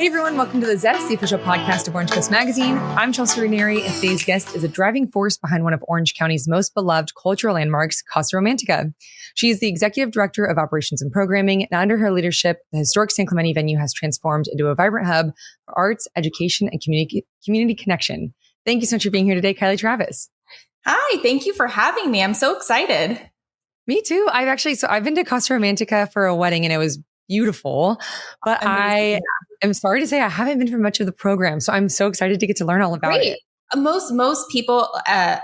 everyone, welcome to The Zest, the official podcast of Orange Coast Magazine. I'm Chelsea Ranieri, and today's guest is a driving force behind one of Orange County's most beloved cultural landmarks, Casa Romantica. She is the executive director of operations and programming, and under her leadership, the historic San Clemente venue has transformed into a vibrant hub for arts, education, and community connection. Thank you so much for being here today, Kylie Travis. Hi, thank you for having me. I'm so excited. Me too. I've been to Casa Romantica for a wedding, and it was beautiful, but I am sorry to say I haven't been for much of the program. So I'm so excited to get to learn all about it. Most people, a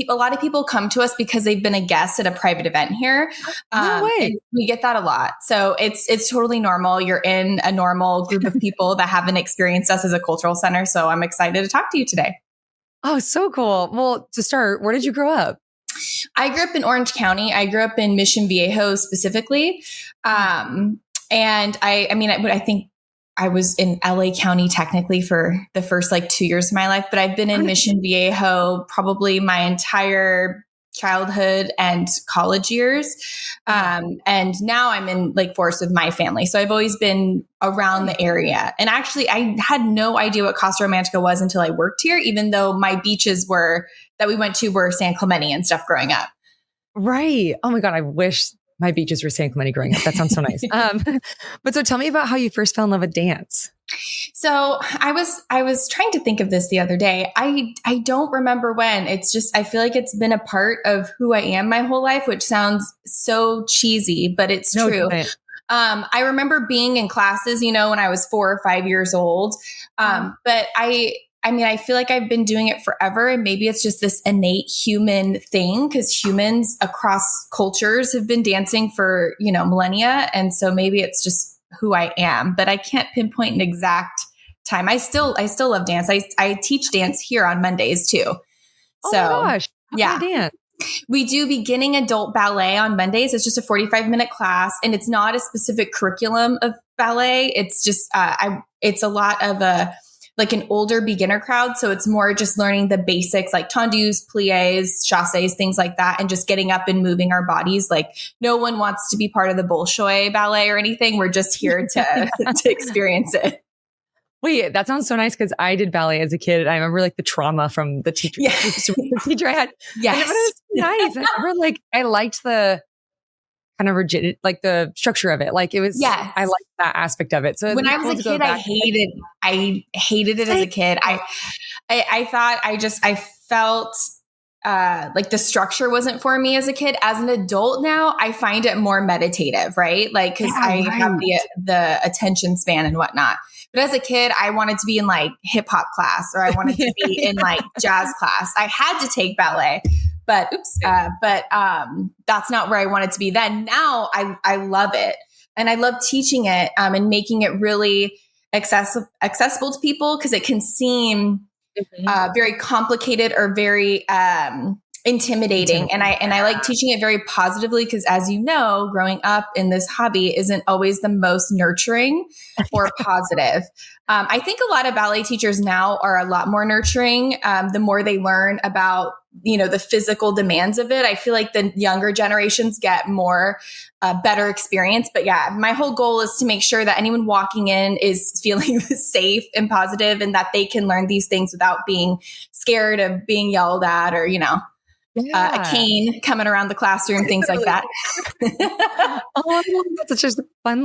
lot of people come to us because they've been a guest at a private event here. No way. We get that a lot. So it's totally normal. You're in a normal group of people that haven't experienced us as a cultural center. So I'm excited to talk to you today. Oh, so cool. Well, to start, where did you grow up? I grew up in Orange County. I grew up in Mission Viejo specifically. And I think I was in LA County technically for the first 2 years of my life, but I've been in Mission Viejo probably my entire childhood and college years. And now I'm in Lake Forest with my family. So I've always been around the area. And actually, I had no idea what Casa Romantica was until I worked here, even though my beaches that we went to were San Clemente and stuff growing up. Right. Oh my God. I wish my beaches were San Clemente growing up. That sounds so nice. But so tell me about how you first fell in love with dance. So I was trying to think of this the other day. I don't remember when. It's just, I feel like it's been a part of who I am my whole life, which sounds so cheesy, but it's true. I remember being in classes, when I was 4 or 5 years old. But I feel like I've been doing it forever, and maybe it's just this innate human thing because humans across cultures have been dancing for, millennia. And so maybe it's just who I am, but I can't pinpoint an exact time. I still love dance. I teach dance here on Mondays too. Oh my gosh. How can I dance? We do beginning adult ballet on Mondays. It's just a 45-minute class, and it's not a specific curriculum of ballet. It's just, it's a lot of an older beginner crowd. So it's more just learning the basics like tendus, pliés, chassés, things like that. And just getting up and moving our bodies. No one wants to be part of the Bolshoi ballet or anything. We're just here to experience it. Wait, that sounds so nice because I did ballet as a kid. I remember the trauma from the teacher, the teacher I had. Yes. But it was nice. I remember I liked the kind of rigid, the structure of it. It was, yes. I liked that aspect of it. So when I was a kid, I hated it as a kid. I thought I felt the structure wasn't for me as a kid. As an adult now, I find it more meditative, right? Because I have the attention span and whatnot. But as a kid, I wanted to be in hip hop class, or I wanted to be in jazz class. I had to take ballet. But that's not where I wanted to be then. Now I love it. And I love teaching it and making it really accessible to people because it can seem very complicated or very intimidating. And I like teaching it very positively because, as you know, growing up in this hobby isn't always the most nurturing or positive. I think a lot of ballet teachers now are a lot more nurturing the more they learn about the physical demands of it. I feel like the younger generations get more better experience. But yeah, my whole goal is to make sure that anyone walking in is feeling safe and positive and that they can learn these things without being scared of being yelled at or, a cane coming around the classroom, things like that. That's just a fun,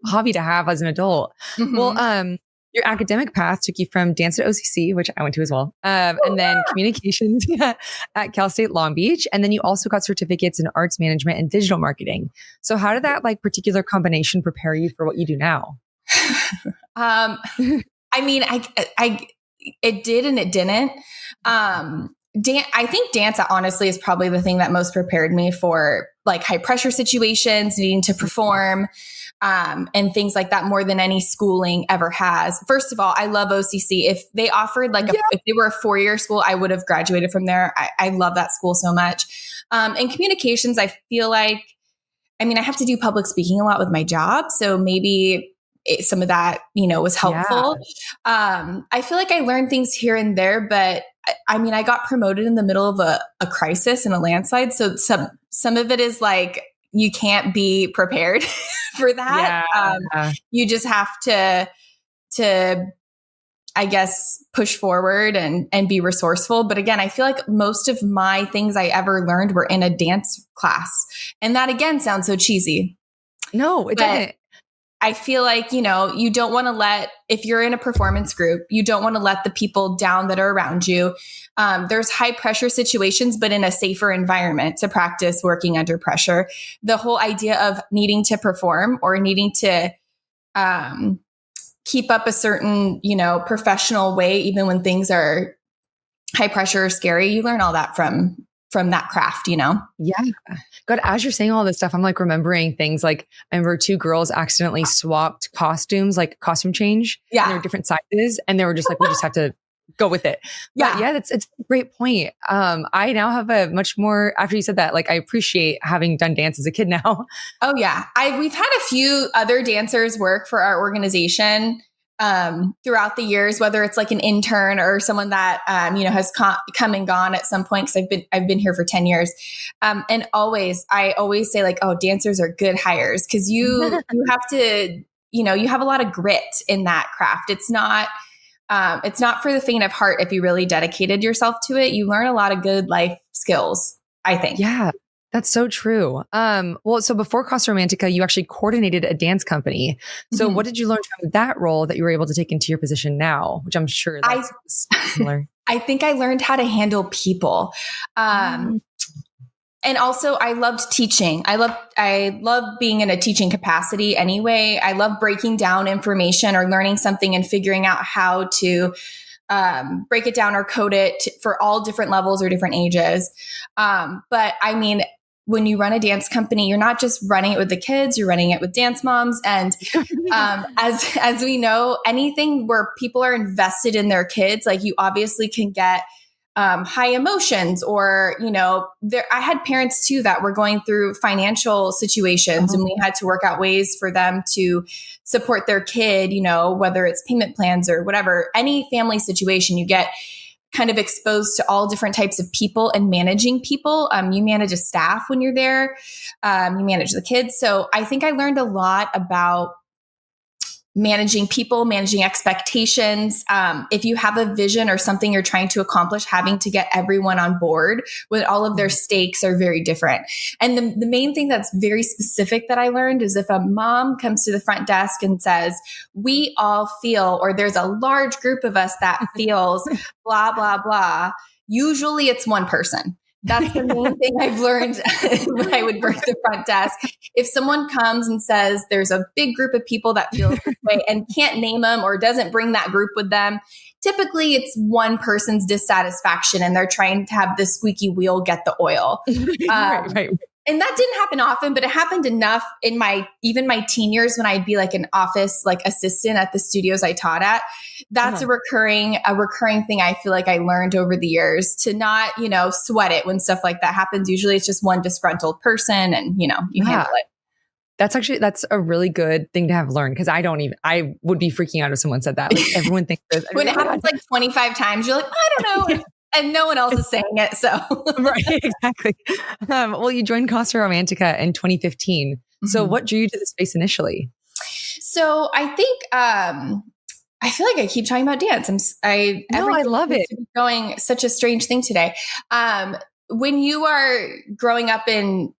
hobby to have as an adult. Mm-hmm. Well, your academic path took you from dance at OCC, which I went to as well, and then communications at Cal State Long Beach. And then you also got certificates in arts management and digital marketing. So how did that particular combination prepare you for what you do now? It did and it didn't. I think dance honestly is probably the thing that most prepared me for high pressure situations, needing to perform, and things like that more than any schooling ever has. First of all, I love OCC. If they offered if they were a 4-year school, I would have graduated from there. I love that school so much. In communications, I feel I have to do public speaking a lot with my job. So maybe some of that, was helpful. Yeah. I feel like I learned things here and there, but I got promoted in the middle of a crisis and a landslide. So some of it is you can't be prepared for that. Yeah. You just have to to, I guess, push forward and be resourceful. But again, I feel like most of my things I ever learned were in a dance class. And that again sounds so cheesy. No, it doesn't. I feel like, you don't want to if you're in a performance group, you don't want to let the people down that are around you. There's high pressure situations, but in a safer environment to practice working under pressure. The whole idea of needing to perform or needing to keep up a certain, professional way, even when things are high pressure or scary, you learn all that from that craft, Yeah. God, as you're saying all this stuff, I'm like remembering things like I remember two girls accidentally swapped costumes, like costume change. Yeah. And they were different sizes. And they were just like, we just have to go with it. Yeah. But yeah, it's a great point. I now have a much more, after you said that, like I appreciate having done dance as a kid now. Oh yeah. We've had a few other dancers work for our organization throughout the years, whether it's like an intern or someone that, has come and gone at some point. Cause I've been here for 10 years. And I always say like, oh, dancers are good hires. Cause you have to, you have a lot of grit in that craft. It's not for the faint of heart. If you really dedicated yourself to it, you learn a lot of good life skills, I think. Yeah. That's so true. Well, so before Casa Romantica, you actually coordinated a dance company. So what did you learn from that role that you were able to take into your position now, which I'm sure that's similar? I think I learned how to handle people. And also I loved teaching. I love being in a teaching capacity anyway. I love breaking down information or learning something and figuring out how to break it down or code it for all different levels or different ages. But I mean, when you run a dance company, you're not just running it with the kids, you're running it with dance moms. And as we know, anything where people are invested in their kids, like you obviously can get high emotions or, I had parents too that were going through financial situations and we had to work out ways for them to support their kid, whether it's payment plans or whatever, any family situation, you get kind of exposed to all different types of people and managing people. You manage a staff when you're there, you manage the kids. So I think I learned a lot about managing people, managing expectations. If you have a vision or something you're trying to accomplish, having to get everyone on board when all of their stakes are very different. And the main thing that's very specific that I learned is if a mom comes to the front desk and says, we all feel, or there's a large group of us that feels blah, blah, blah, usually it's one person. That's the main thing I've learned when I would work the front desk. If someone comes and says there's a big group of people that feel this way and can't name them or doesn't bring that group with them, typically it's one person's dissatisfaction and they're trying to have the squeaky wheel get the oil. Right. And that didn't happen often, but it happened enough in my teen years when I'd be like an office like assistant at the studios I taught at. That's a recurring thing I feel like I learned over the years to not, sweat it when stuff like that happens. Usually it's just one disgruntled person and, you handle it. That's a really good thing to have learned because I would be freaking out if someone said that. Like everyone thinks when it happens like 25 times, you're like, I don't know. And no one else is saying it. So right, exactly. Well, you joined Casa Romantica in 2015. So what drew you to the space initially? So I think I feel like I keep talking about dance. I love it. Going such a strange thing today. When you are growing up in,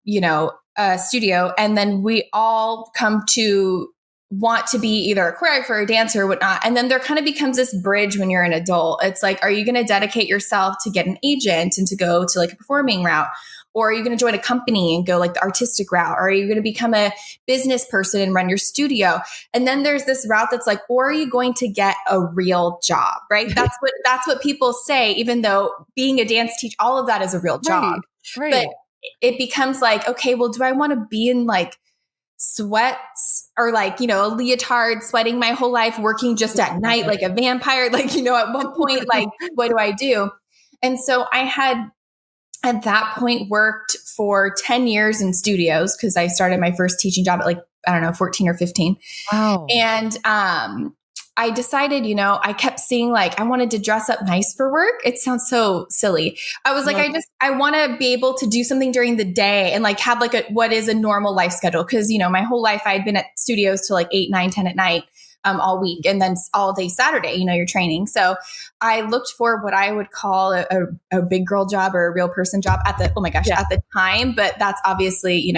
a studio, and then we all come to want to be either a choreographer or a dancer or whatnot. And then there kind of becomes this bridge when you're an adult. It's like, are you going to dedicate yourself to get an agent and to go to like a performing route? Or are you going to join a company and go like the artistic route? Or are you going to become a business person and run your studio? And then there's this route that's like, or are you going to get a real job? Right. That's what people say, even though being a dance teacher, all of that is a real job. Right. But it becomes like, okay, well, do I want to be in like sweats or like, a leotard, sweating my whole life, working just at night like a vampire? Like, at one point, like, what do I do? And so I had at that point worked for 10 years in studios because I started my first teaching job at like, 14 or 15. Wow. And I decided, I kept seeing like, I wanted to dress up nice for work. It sounds so silly. I was like, I want to be able to do something during the day and like have like what is a normal life schedule. Cause my whole life I had been at studios till like 8, 9, 10 at night. all week. And then all day Saturday, you're training. So I looked for what I would call a big girl job or a real person job at the time, but that's obviously,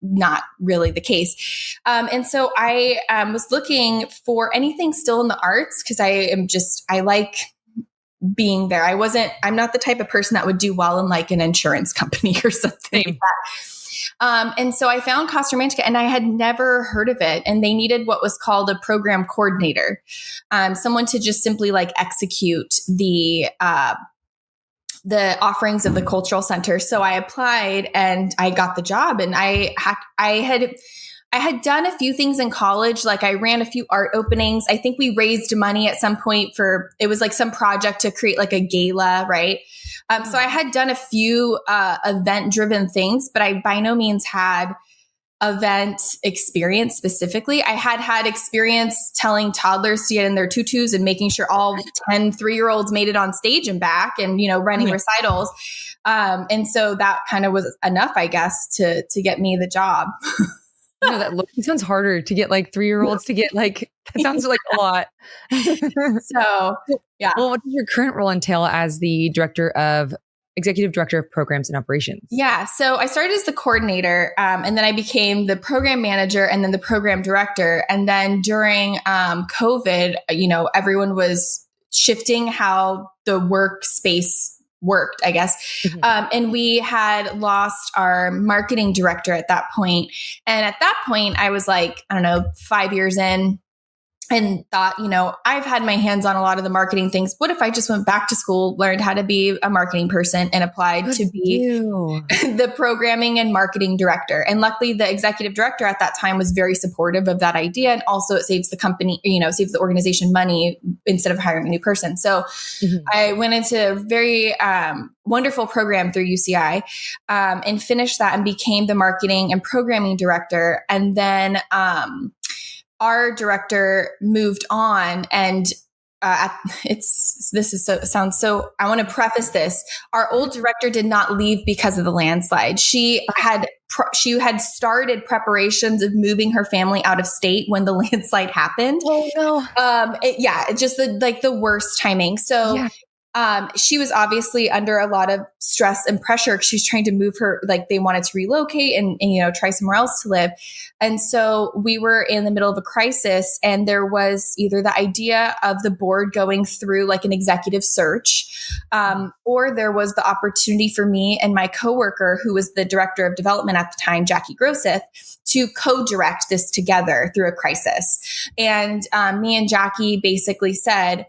not really the case. And so I was looking for anything still in the arts because I like being there. I'm not the type of person that would do well in like an insurance company or something like that. And so I found Casa Romantica and I had never heard of it. And they needed what was called a program coordinator, someone to just simply like execute the offerings of the cultural center. So I applied and I got the job, and I had done a few things in college. Like I ran a few art openings. I think we raised money at some point it was like some project to create like a gala. Right. So I had done a few event driven things, but I by no means had event experience specifically. I had experience telling toddlers to get in their tutus and making sure all 10 3-year-olds made it on stage and back and, running recitals. And so that kind of was enough, I guess, to get me the job. It sounds harder to get like 3-year-olds to get like, that sounds like a lot. So, yeah. Well, what does your current role entail as the executive director of programs and operations? Yeah. So I started as the coordinator, and then I became the program manager and then the program director. And then during COVID, everyone was shifting how the workspace worked, I guess. Mm-hmm. And we had lost our marketing director at that point. And at that point, I was like, I don't know, 5 years in, and thought, I've had my hands on a lot of the marketing things. What if I just went back to school, learned how to be a marketing person, and applied to be the programming and marketing director? And luckily, the executive director at that time was very supportive of that idea. And also it saves the company, saves the organization money instead of hiring a new person. So I went into a very wonderful program through UCI and finished that and became the marketing and programming director. And then our director moved on, and I want to preface this. Our old director did not leave because of the landslide. She had started preparations of moving her family out of state when the landslide happened. Oh no. It's just the worst timing. So yeah. She was obviously under a lot of stress and pressure. She was trying to move her, they wanted to relocate and try somewhere else to live. And so we were in the middle of a crisis, and there was either the idea of the board going through like an executive search, or there was the opportunity for me and my coworker, who was the director of development at the time, Jackie Grosseth, to co-direct this together through a crisis. And me and Jackie basically said,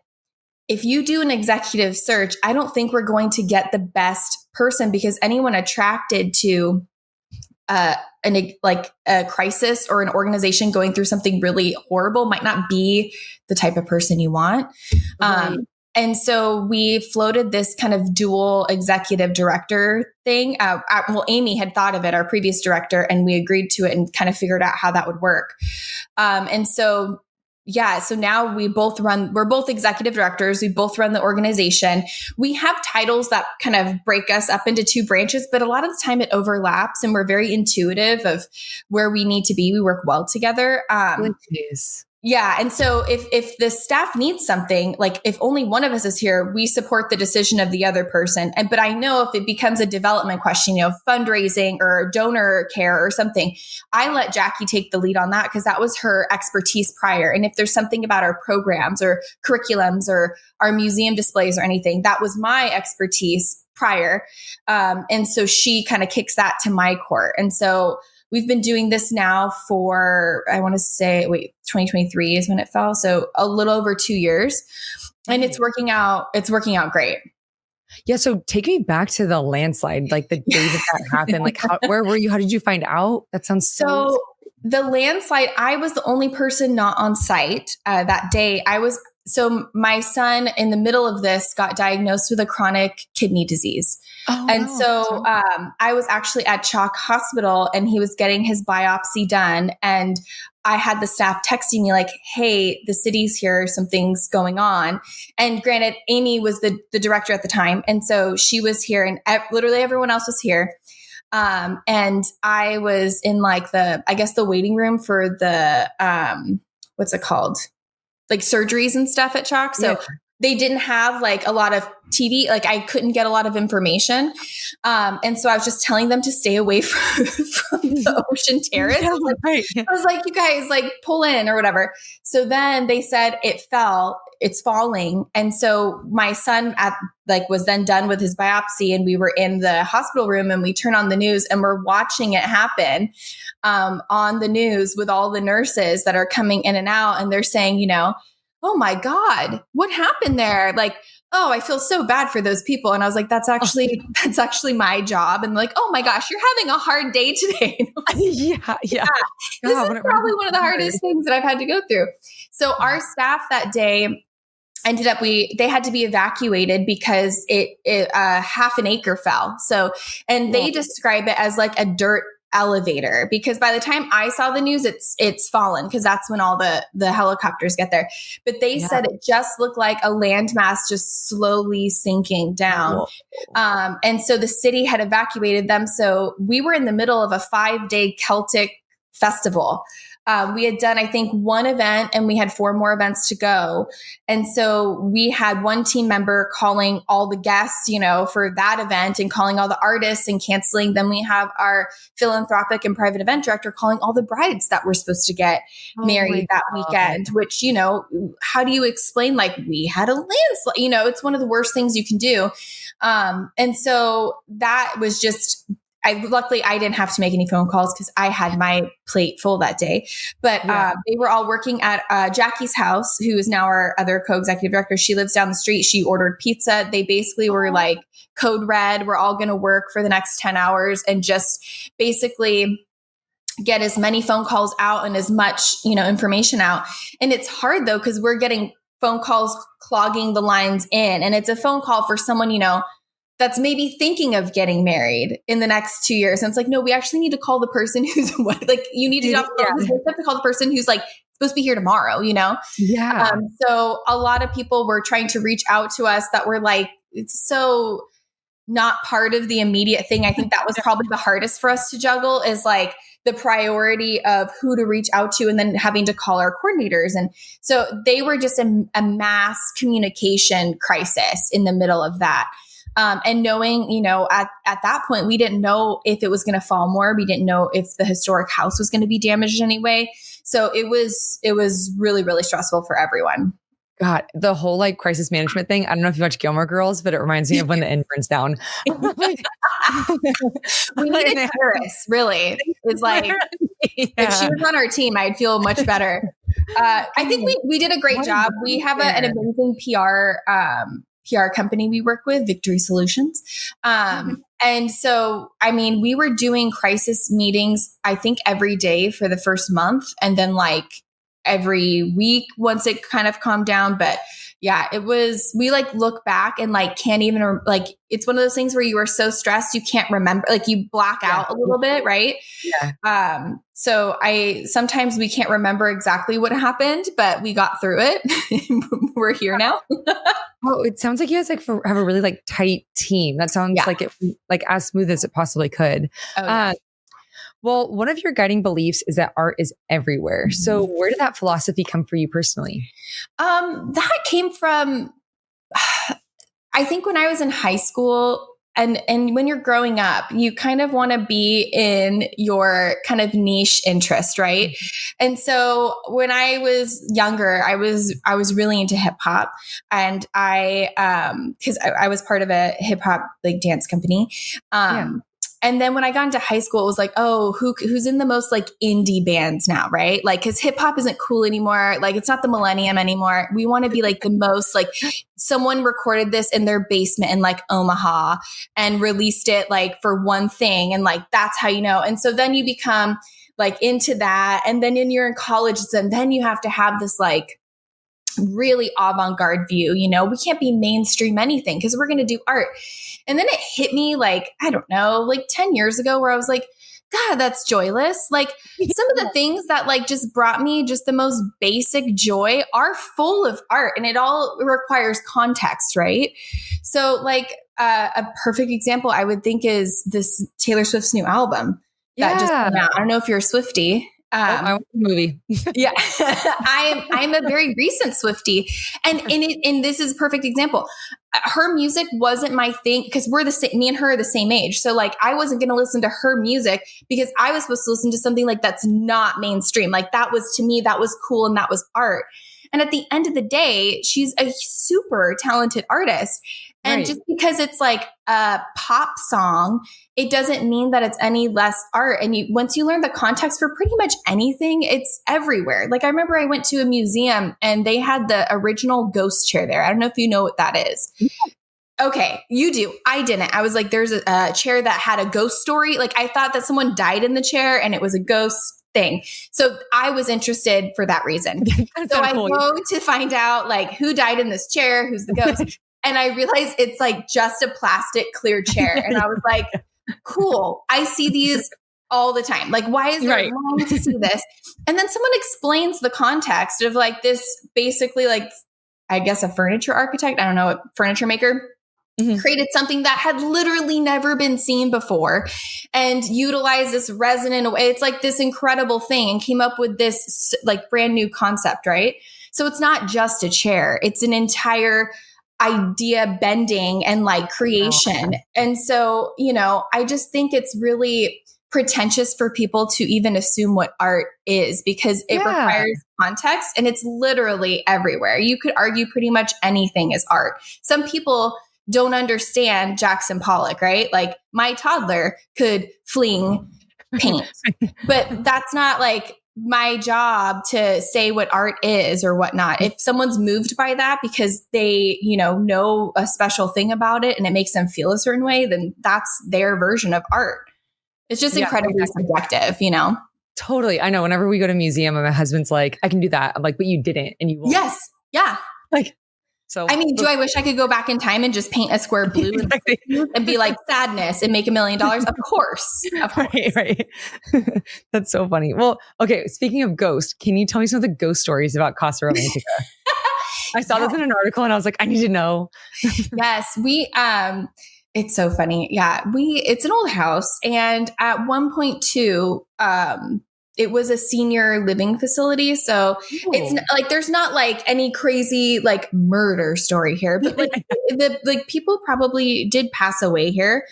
if you do an executive search, I don't think we're going to get the best person, because anyone attracted to a crisis or an organization going through something really horrible might not be the type of person you want. Mm-hmm. And so we floated this kind of dual executive director thing. Amy had thought of it, our previous director, and we agreed to it and kind of figured out how that would work. So now we're both executive directors. We both run the organization. We have titles that kind of break us up into two branches, but a lot of the time it overlaps, and we're very intuitive of where we need to be. We work well together. Yeah. And so if the staff needs something, like if only one of us is here, we support the decision of the other person. But I know if it becomes a development question, fundraising or donor care or something, I let Jackie take the lead on that, because that was her expertise prior. And if there's something about our programs or curriculums or our museum displays or anything, that was my expertise prior. And so she kind of kicks that to my court. And so we've been doing this now for, I want to say, 2023 is when it fell. So a little over 2 years, and it's working out. It's working out great. Yeah. So take me back to the landslide, like the day that happened. Where were you? How did you find out? That sounds so. The landslide, I was the only person not on site that day. So my son, in the middle of this, got diagnosed with a chronic kidney disease. So I was actually at Chalk Hospital, and he was getting his biopsy done. And I had the staff texting me like, hey, the city's here, something's going on. And granted, Amy was the director at the time. And so she was here, and literally everyone else was here. And I was in the waiting room for the, what's it called? like surgeries and stuff at Chalk. So they didn't have like a lot of TV. Like I couldn't get a lot of information. And so I was just telling them to stay away from the ocean terrace. Yeah, right. I was like, you guys like pull in or whatever. So then they said it's falling. And so my son was then done with his biopsy, and we were in the hospital room, and we turn on the news and we're watching it happen on the news with all the nurses that are coming in and out. And they're saying, oh my God, what happened there? Like, oh, I feel so bad for those people. And I was like, that's actually my job. And like, oh my gosh, you're having a hard day today. Yeah. This is probably one of the hardest things that I've had to go through. So our staff that day ended up, they had to be evacuated because it half an acre fell. So, and they describe it as like a dirt elevator, because by the time I saw the news, it's fallen, because that's when all the helicopters get there. But they said it just looked like a landmass just slowly sinking down. And so the city had evacuated them. So we were in the middle of a 5-day Celtic festival. We had done, I think, one event, and we had 4 more events to go. And so we had one team member calling all the guests, for that event, and calling all the artists and canceling. Then we have our philanthropic and private event director calling all the brides that were supposed to get married that weekend, which, how do you explain? Like, we had a landslide, it's one of the worst things you can do. And so that was just, luckily I didn't have to make any phone calls because I had my plate full that day, but they were all working at Jackie's house, who is now our other co-executive director. She lives down the street. She ordered pizza. They basically were like, code red, we're all going to work for the next 10 hours and just basically get as many phone calls out and as much, information out. And it's hard though, because we're getting phone calls clogging the lines in, and it's a phone call for someone, that's maybe thinking of getting married in the next 2 years. And it's like, no, we actually need to call the person who's like, you need to get off the phone. We have to call the person who's like supposed to be here tomorrow, Yeah. So a lot of people were trying to reach out to us that were like, it's so not part of the immediate thing. I think that was probably the hardest for us to juggle, is like the priority of who to reach out to, and then having to call our coordinators. And so they were just a mass communication crisis in the middle of that. And knowing, at that point, we didn't know if it was going to fall more. We didn't know if the historic house was going to be damaged anyway. So it was really, really stressful for everyone. God, the whole like crisis management thing. I don't know if you watch Gilmore Girls, but it reminds me of when the inn burns down. We need a terrorist, really. It's like, if she was on our team, I'd feel much better. I think we did a great job. We have an amazing PR company we work with, Victory Solutions. And so, we were doing crisis meetings, I think every day for the first month, and then like every week once it kind of calmed down. But yeah, we like look back and like can't even it's one of those things where you are so stressed you can't remember, like you black out a little bit, right? Yeah. So sometimes we can't remember exactly what happened, but we got through it. We're here now. Oh, it sounds like you guys have a really like tight team. That sounds like it, like as smooth as it possibly could. Oh, yeah. Well, one of your guiding beliefs is that art is everywhere. Mm-hmm. So where did that philosophy come for you personally? That came from, I think when I was in high school, and when you're growing up, you kind of want to be in your kind of niche interest, right? Mm-hmm. And so when I was younger, I was really into hip hop, and because I was part of a hip hop like dance company. And then when I got into high school, it was like, oh, who's in the most like indie bands now, right? Like, because hip hop isn't cool anymore. Like, it's not the millennium anymore. We want to be like the most like, someone recorded this in their basement in like Omaha and released it like for one thing, and like that's how you know. And so then you become like into that, and then you're in college, and then you have to have this like really avant-garde view. We can't be mainstream anything because we're going to do art. And then it hit me like, I don't know, like 10 years ago, where I was like, God, that's joyless. Like some of the things that like just brought me just the most basic joy are full of art, and it all requires context, right? So like a perfect example I would think is this Taylor Swift's new album that just came out. I don't know if you're a Swiftie. I want the movie. Yeah, I'm a very recent Swiftie, and this is a perfect example. Her music wasn't my thing because we're the same. Me and her are the same age, so like I wasn't going to listen to her music because I was supposed to listen to something like that's not mainstream. Like that was, to me, that was cool and that was art. And at the end of the day, she's a super talented artist. And just because it's like a pop song, it doesn't mean that it's any less art. And once you learn the context for pretty much anything, it's everywhere. Like I remember I went to a museum and they had the original ghost chair there. I don't know if you know what that is. Okay, you do. I didn't. I was like, there's a chair that had a ghost story. Like I thought that someone died in the chair and it was a ghost thing. So I was interested for that reason. So I go to find out like who died in this chair, who's the ghost. And I realized it's like just a plastic clear chair. And I was like, cool. I see these all the time. Like, why is there a line to see this? And then someone explains the context of like this basically like, I guess a furniture architect, I don't know, a furniture maker created something that had literally never been seen before and utilized this resonant way. It's like this incredible thing and came up with this like brand new concept, right? So it's not just a chair. It's an entire idea bending and like creation. And so, you know, I just think it's really pretentious for people to even assume what art is because it requires context and it's literally everywhere. You could argue pretty much anything is art. Some people don't understand Jackson Pollock, right? Like my toddler could fling paint, but that's not like my job to say what art is or whatnot. If someone's moved by that because they, you know a special thing about it and it makes them feel a certain way, then that's their version of art. It's just incredibly subjective, you know? Totally. I know. Whenever we go to a museum and my husband's like, I can do that. I'm like, but you didn't and you won't. Yes. Yeah. Like, so I mean, do I wish I could go back in time and just paint a square blue and be like sadness and make $1 million? Of course. Of course. Right. That's so funny. Well, okay. Speaking of ghosts, can you tell me some of the ghost stories about Casa Romantica? I saw this in an article and I was like, I need to know. Yes. It's so funny. Yeah. It's an old house. And at one point too, it was a senior living facility. So it's like, there's not like any crazy like murder story here, but like people probably did pass away here.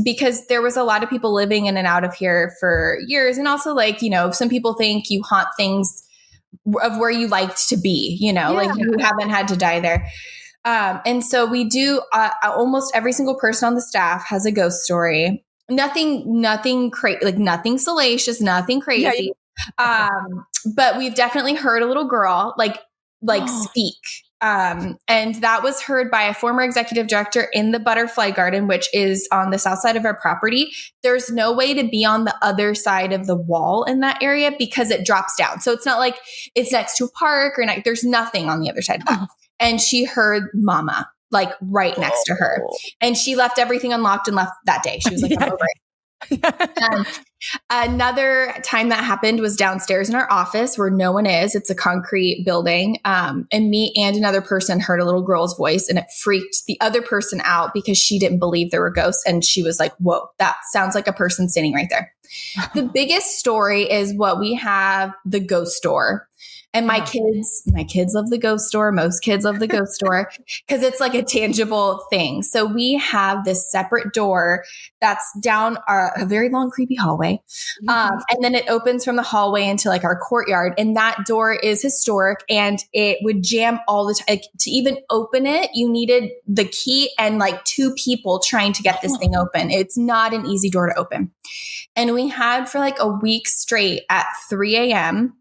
Because there was a lot of people living in and out of here for years. And also like, you know, some people think you haunt things of where you liked to be, you know, like you haven't had to die there. And so we do, almost every single person on the staff has a ghost story. Nothing crazy, like nothing salacious, nothing crazy. But we've definitely heard a little girl like speak. And that was heard by a former executive director in the Butterfly Garden, which is on the south side of our property. There's no way to be on the other side of the wall in that area because it drops down. So it's not like it's next to a park or there's nothing on the other side of that. And she heard mama like right next to her. And she left everything unlocked and left that day. She was like, I'm over it. Another time that happened was downstairs in our office where no one is. It's a concrete building. And me and another person heard a little girl's voice and it freaked the other person out because she didn't believe there were ghosts. And she was like, whoa, that sounds like a person sitting right there. The biggest story is what we have, the ghost store. And my kids love the ghost store. Most kids love the ghost store because it's like a tangible thing. So we have this separate door that's down a very long, creepy hallway. And then it opens from the hallway into like our courtyard. And that door is historic and it would jam all the time. Like, to even open it, you needed the key and like 2 people trying to get this thing open. It's not an easy door to open. And we had for like a week straight at 3 a.m.,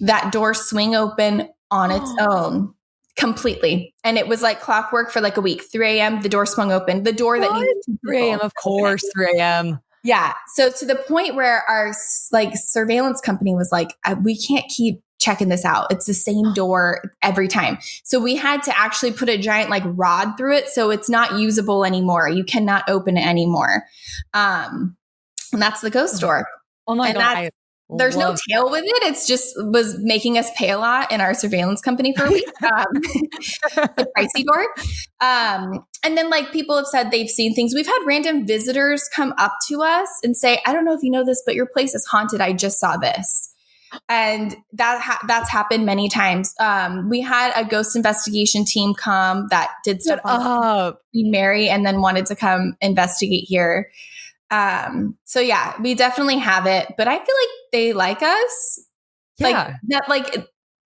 that door swing open on its own completely. And it was like clockwork for like a week. 3 a.m. the door swung open. The door that needed 3 a.m. Of course, 3 a.m. Yeah. So to the point where our like surveillance company was like, we can't keep checking this out. It's the same door every time. So we had to actually put a giant like rod through it. So it's not usable anymore. You cannot open it anymore. And that's the ghost door. Oh my God. There's no tail with it. It's just was making us pay a lot in our surveillance company for a week. The pricey door. And then like people have said they've seen things. We've had random visitors come up to us and say, I don't know if you know this, but your place is haunted. I just saw this. And that's happened many times. We had a ghost investigation team come that did stuff on Queen Mary and then wanted to come investigate here. So yeah, we definitely have it, but I feel like they like us. Yeah.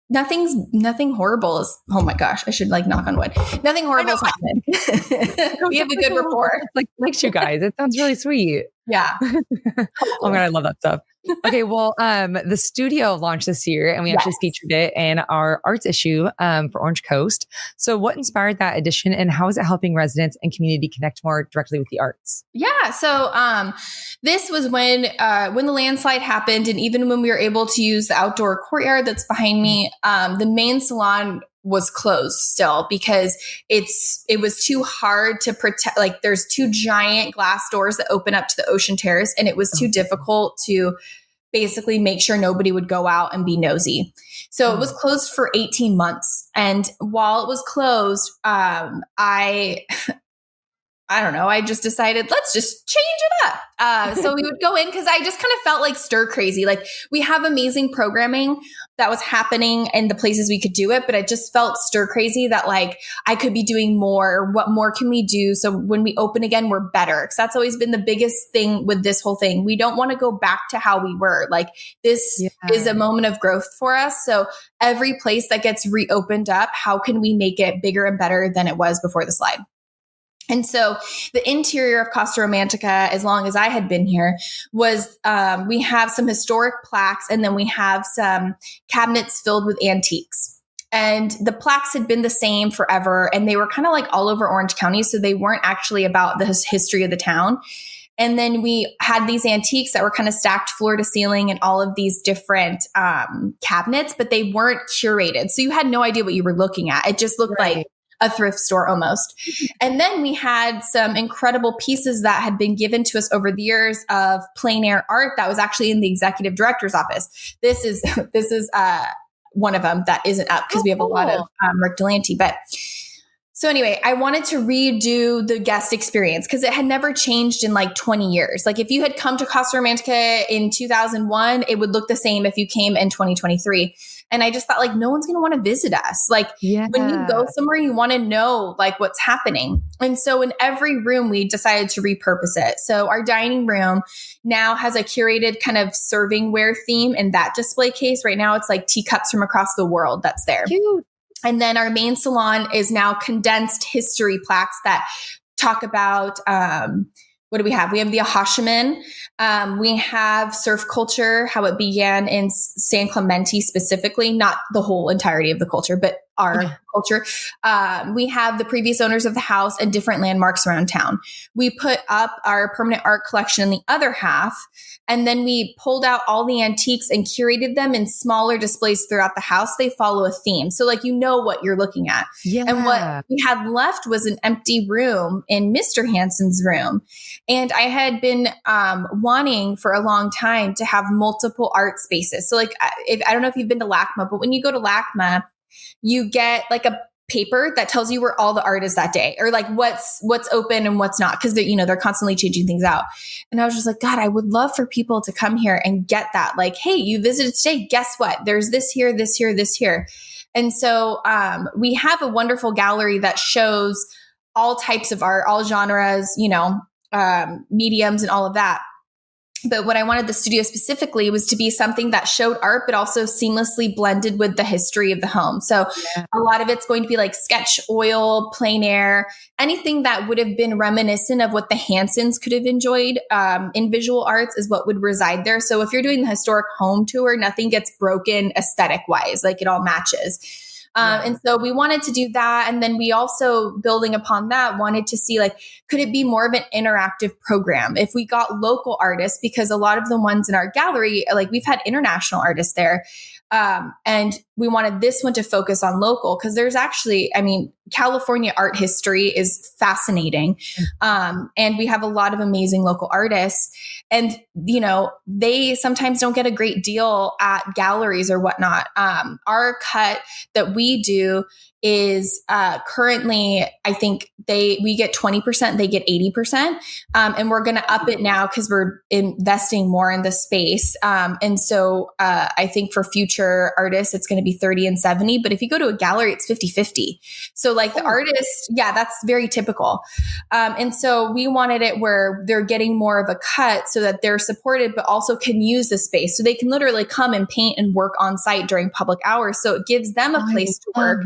Nothing horrible is, oh my gosh, I should like knock on wood. Nothing horrible has happened. We have a good rapport. Like likes you guys. It sounds really sweet. Yeah. Oh my God, I love that stuff. Okay, well, the studio launched this year and we actually featured it in our arts issue for Orange Coast. So what inspired that edition and how is it helping residents and community connect more directly with the arts? Yeah. So this was when the landslide happened, and even when we were able to use the outdoor courtyard that's behind me, the main salon was closed still because it was too hard to protect. Like there's two giant glass doors that open up to the ocean terrace, and it was too difficult to basically make sure nobody would go out and be nosy. So it was closed for 18 months. And while it was closed, I don't know. I just decided, let's just change it up. So we would go in because I just kind of felt like stir crazy. Like we have amazing programming that was happening in the places we could do it, but I just felt stir crazy that like I could be doing more. What more can we do? So when we open again, we're better. Because that's always been the biggest thing with this whole thing. We don't want to go back to how we were. Like this is a moment of growth for us. So every place that gets reopened up, how can we make it bigger and better than it was before the slide? And so the interior of Casa Romantica, as long as I had been here, was we have some historic plaques and then we have some cabinets filled with antiques. And the plaques had been the same forever and they were kind of like all over Orange County. So they weren't actually about the history of the town. And then we had these antiques that were kind of stacked floor to ceiling and all of these different cabinets, but they weren't curated. So you had no idea what you were looking at. It just looked like a thrift store almost. And then we had some incredible pieces that had been given to us over the years of plein air art that was actually in the executive director's office. This is one of them that isn't up because we have a lot of Rick Delante. But so anyway, I wanted to redo the guest experience because it had never changed in like 20 years. Like if you had come to Casa Romantica in 2001, it would look the same if you came in 2023. And I just thought like, no one's going to want to visit us. Like when you go somewhere, you want to know like what's happening. And so in every room, we decided to repurpose it. So our dining room now has a curated kind of servingware theme in that display case. Right now, it's like teacups from across the world that's there. Cute. And then our main salon is now condensed history plaques that talk about, what do we have? We have the Ahashiman. We have surf culture, how it began in San Clemente specifically, not the whole entirety of the culture, but our culture. We have the previous owners of the house and different landmarks around town. We put up our permanent art collection in the other half, and then we pulled out all the antiques and curated them in smaller displays throughout the house. They follow a theme. So like, you know what you're looking at. Yeah. And what we had left was an empty room in Mr. Hansen's room. And I had been wanting for a long time to have multiple art spaces. So like, I don't know if you've been to LACMA, but when you go to LACMA, you get like a paper that tells you where all the art is that day, or like what's open and what's not, because they're constantly changing things out. And I was just like, God, I would love for people to come here and get that. Like, hey, you visited today. Guess what? There's this here, this here, this here. And so we have a wonderful gallery that shows all types of art, all genres, mediums and all of that. But what I wanted the studio specifically was to be something that showed art, but also seamlessly blended with the history of the home. So a lot of it's going to be like sketch, oil, plein air, anything that would have been reminiscent of what the Hansons could have enjoyed in visual arts is what would reside there. So if you're doing the historic home tour, nothing gets broken aesthetic wise, like it all matches. And so we wanted to do that. And then we also, building upon that, wanted to see like, could it be more of an interactive program if we got local artists? Because a lot of the ones in our gallery, like we've had international artists there. And we wanted this one to focus on local because there's actually, I mean, California art history is fascinating. And we have a lot of amazing local artists. And, you know, they sometimes don't get a great deal at galleries or whatnot. Our cut that we do is currently, I think we get 20%, they get 80%. And we're going to up it now because we're investing more in the space. And so I think for future artists, it's going to be 30 and 70. But if you go to a gallery, it's 50-50. So like the artist, that's very typical. And so we wanted it where they're getting more of a cut so that they're supported, but also can use the space. So they can literally come and paint and work on site during public hours. So it gives them a place to work.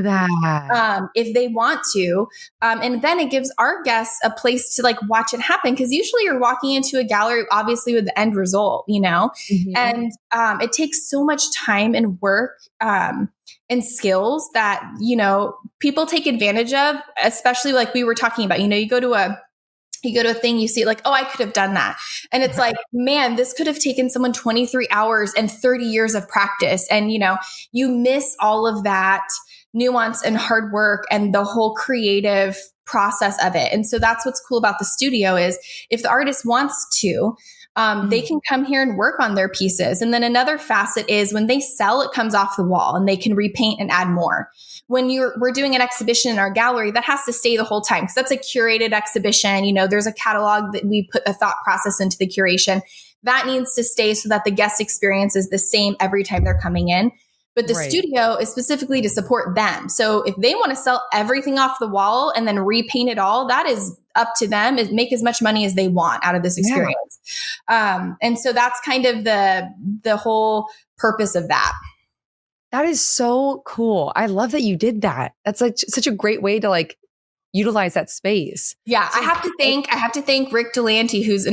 If they want to. And then it gives our guests a place to like watch it happen. Cause usually you're walking into a gallery, obviously with the end result, you know, and it takes so much time and work and skills that, you know, people take advantage of, especially like we were talking about, you know, you go to a thing, you see like, oh, I could have done that. And it's like, man, this could have taken someone 23 hours and 30 years of practice. And, you know, you miss all of that nuance and hard work and the whole creative process of it. And so that's what's cool about the studio is if the artist wants to, they can come here and work on their pieces. And then another facet is when they sell, it comes off the wall and they can repaint and add more. When we're doing an exhibition in our gallery, that has to stay the whole time because that's a curated exhibition. You know, there's a catalog that we put a thought process into the curation that needs to stay so that the guest experience is the same every time they're coming in. But the studio is specifically to support them. So if they want to sell everything off the wall and then repaint it all, that is up to them. Make as much money as they want out of this experience. And so that's kind of the whole purpose of that. That is so cool. I love that you did that. That's like such a great way to like utilize that space. Yeah. I have to thank Rick Delanty, who's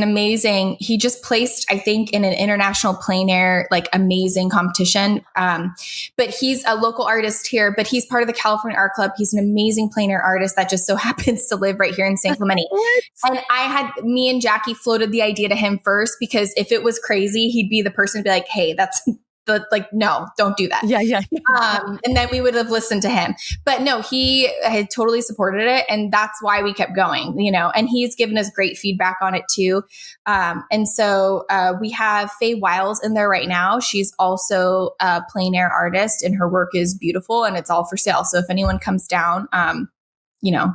he just placed, I think, in an international plein air, like amazing competition. But he's a local artist here, but he's part of the California Art Club. He's an amazing plein air artist that just so happens to live right here in San Clemente. And me and Jackie floated the idea to him first, because if it was crazy, he'd be the person to be like, hey, no, don't do that. Yeah. And then we would have listened to him. But no, he had totally supported it. And that's why we kept going, you know, and he's given us great feedback on it too. And so we have Faye Wiles in there right now. She's also a plein air artist and her work is beautiful and it's all for sale. So if anyone comes down, you know,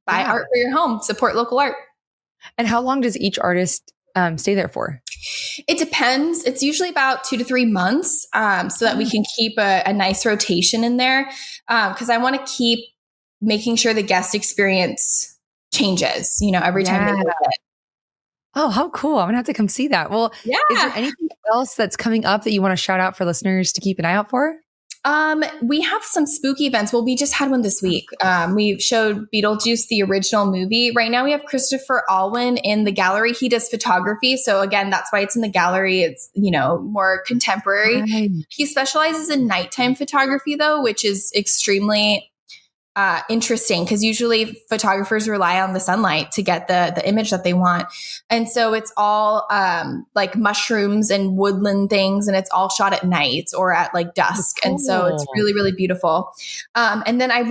buy art for your home, support local art. And how long does each artist stay there for? It depends. It's usually about 2 to 3 months, so that we can keep a nice rotation in there. Because I want to keep making sure the guest experience changes, you know, every time they visit. Oh, how cool. I'm going to have to come see that. Well, is there anything else that's coming up that you want to shout out for listeners to keep an eye out for? We have some spooky events. Well, we just had one this week. We showed Beetlejuice, the original movie. Right now we have Christopher Alwyn in the gallery. He does photography. So again, that's why it's in the gallery. It's, you know, more contemporary. Right. He specializes in nighttime photography though, which is extremely interesting because usually photographers rely on the sunlight to get the image that they want. And so it's all like mushrooms and woodland things, and it's all shot at night or at like dusk. Cool. And so it's really, really beautiful. And then I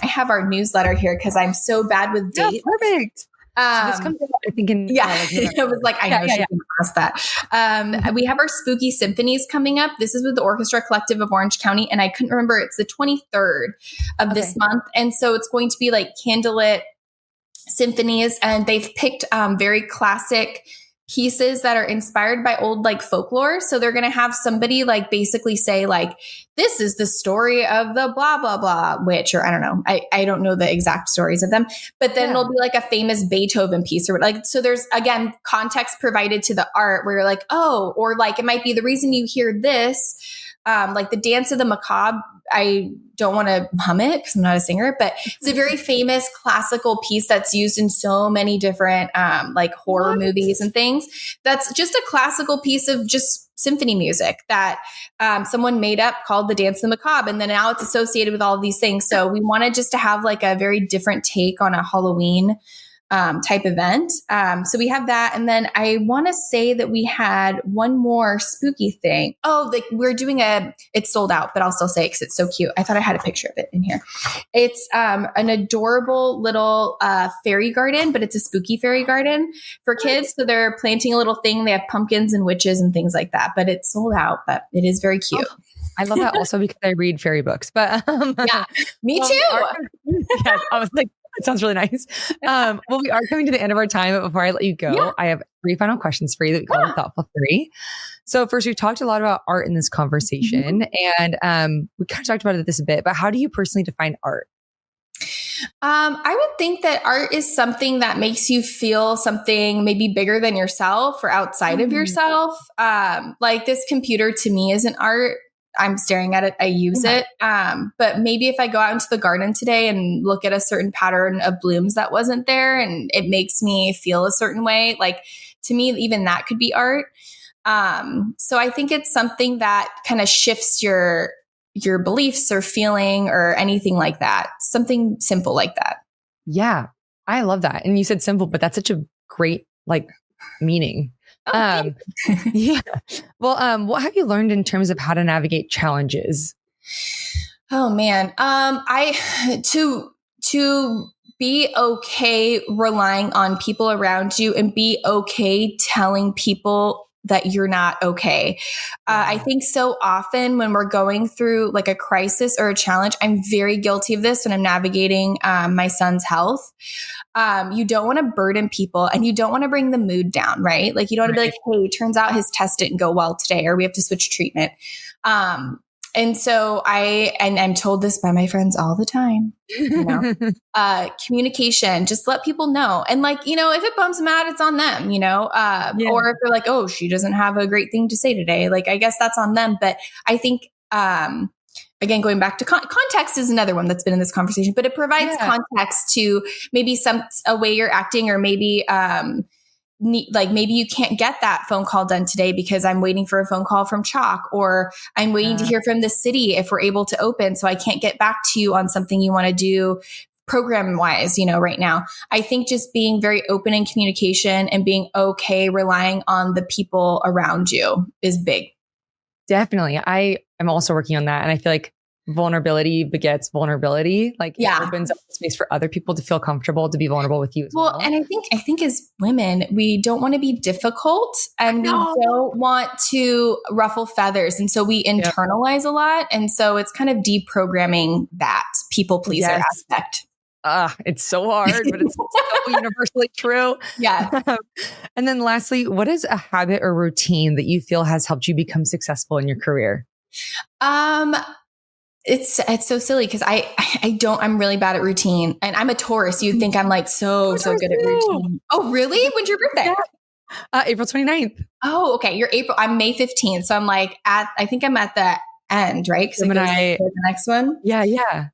have our newsletter here because I'm so bad with dates. Perfect. So this comes out, I think, in it was like, I know she's going to ask that. We have our Spooky Symphonies coming up. This is with the Orchestra Collective of Orange County, and I couldn't remember. It's the 23rd of this month, and so it's going to be like candlelit symphonies, and they've picked very classic pieces that are inspired by old like folklore. So they're going to have somebody like basically say like, this is the story of the blah, blah, blah witch, or I don't know. I don't know the exact stories of them, but then it'll be like a famous Beethoven piece or like, so there's again, context provided to the art where you're like, oh, or like, it might be the reason you hear this like the Dance of the Macabre. I don't want to hum it because I'm not a singer, but it's a very famous classical piece that's used in so many different like horror movies and things. That's just a classical piece of just symphony music that someone made up called the Dance of the Macabre. And then now it's associated with all of these things. So we wanted just to have like a very different take on a Halloween type event. So we have that. And then I want to say that we had one more spooky thing. Oh, like we're doing it's sold out, but I'll still say it because it's so cute. I thought I had a picture of it in here. It's an adorable little fairy garden, but it's a spooky fairy garden for kids. So they're planting a little thing. They have pumpkins and witches and things like that, but it's sold out, but it is very cute. Oh, I love that also because I read fairy books, but yeah, me too. Yeah, I was like, it sounds really nice. Well, we are coming to the end of our time, but before I let you go, I have 3 final questions for you that we call the Thoughtful 3. So first, we've talked a lot about art in this conversation, and we kind of talked about this a bit, but how do you personally define art? I would think that art is something that makes you feel something maybe bigger than yourself or outside of yourself. Like this computer to me isn't art. I'm staring at it. I use it. But maybe if I go out into the garden today and look at a certain pattern of blooms that wasn't there and it makes me feel a certain way, like to me, even that could be art. So I think it's something that kind of shifts your beliefs or feeling or anything like that. Something simple like that. Yeah. I love that. And you said simple, but that's such a great like meaning. Yeah. Well, what have you learned in terms of how to navigate challenges? Oh man. To be okay relying on people around you and be okay telling people that you're not okay. I think so often when we're going through like a crisis or a challenge, I'm very guilty of this when I'm navigating my son's health. You don't want to burden people and you don't want to bring the mood down, right? Like you don't want to be like, hey, turns out his test didn't go well today, or we have to switch treatment. And so I'm told this by my friends all the time, you know, communication, just let people know. And like, you know, if it bums them out, it's on them, you know, or if they're like, oh, she doesn't have a great thing to say today. Like, I guess that's on them. But I think, again, going back to context is another one that's been in this conversation, but it provides context to maybe a way you're acting, or maybe, like maybe you can't get that phone call done today because I'm waiting for a phone call from Chalk, or I'm waiting to hear from the city if we're able to open. So I can't get back to you on something you want to do program wise, you know, right now. I think just being very open in communication and being okay relying on the people around you is big. Definitely. I am also working on that. And I feel like vulnerability begets vulnerability. Like it opens up space for other people to feel comfortable to be vulnerable with you as well. And I think as women, we don't want to be difficult and we don't want to ruffle feathers. And so we internalize a lot. And so it's kind of deprogramming that people pleaser aspect. It's so hard, but it's so universally true. Yeah. And then lastly, what is a habit or routine that you feel has helped you become successful in your career? It's so silly because I'm really bad at routine, and I'm a Taurus. You'd think I'm like so good at routine. Oh, really? When's your birthday? April 29th. Oh, okay. You're April. I'm May 15th. So I'm like I think I'm at the end, right? Because the next one. Yeah. Yeah.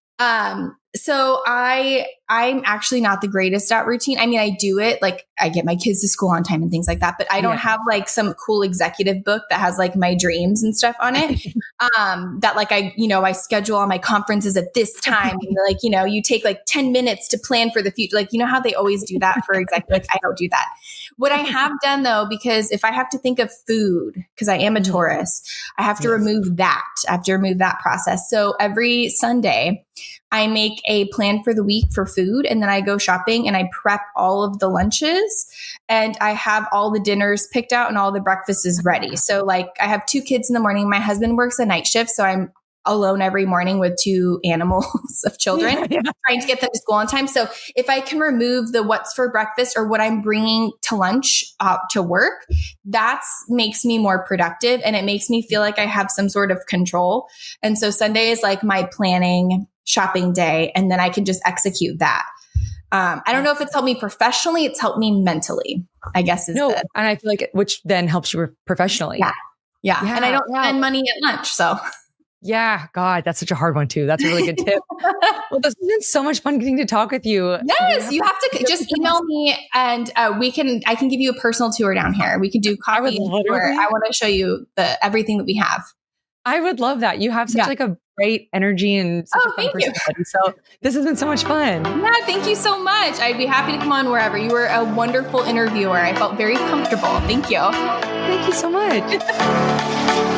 So I'm actually not the greatest at routine. I mean, I do it, like I get my kids to school on time and things like that, but I don't have like some cool executive book that has like my dreams and stuff on it. That like I schedule all my conferences at this time. And like, you know, you take like 10 minutes to plan for the future. Like, you know how they always do that for executives? I don't do that. What I have done though, because if I have to think of food, because I am a Taurus, I have to remove that. I have to remove that process. So every Sunday, I make a plan for the week for food, and then I go shopping and I prep all of the lunches, and I have all the dinners picked out and all the breakfasts is ready. So like I have 2 kids in the morning. My husband works a night shift, so I'm alone every morning with 2 animals of children, trying to get them to school on time. So if I can remove the what's for breakfast or what I'm bringing to lunch to work, that makes me more productive, and it makes me feel like I have some sort of control. And so Sunday is like my planning shopping day, and then I can just execute that. I don't know if it's helped me professionally. It's helped me mentally, I guess. And I feel like which then helps you professionally. Yeah. And I don't spend money at lunch. So Yeah, God, that's such a hard one too. That's a really good tip. Well, this has been so much fun getting to talk with you. Yes, you have to just email me and I can give you a personal tour down here. We can do coffee tour. I want to show you everything that we have. I would love that. You have such like a great energy and such a fun personality. So this has been so much fun. Yeah, thank you so much. I'd be happy to come on wherever. You were a wonderful interviewer. I felt very comfortable. Thank you. Thank you so much.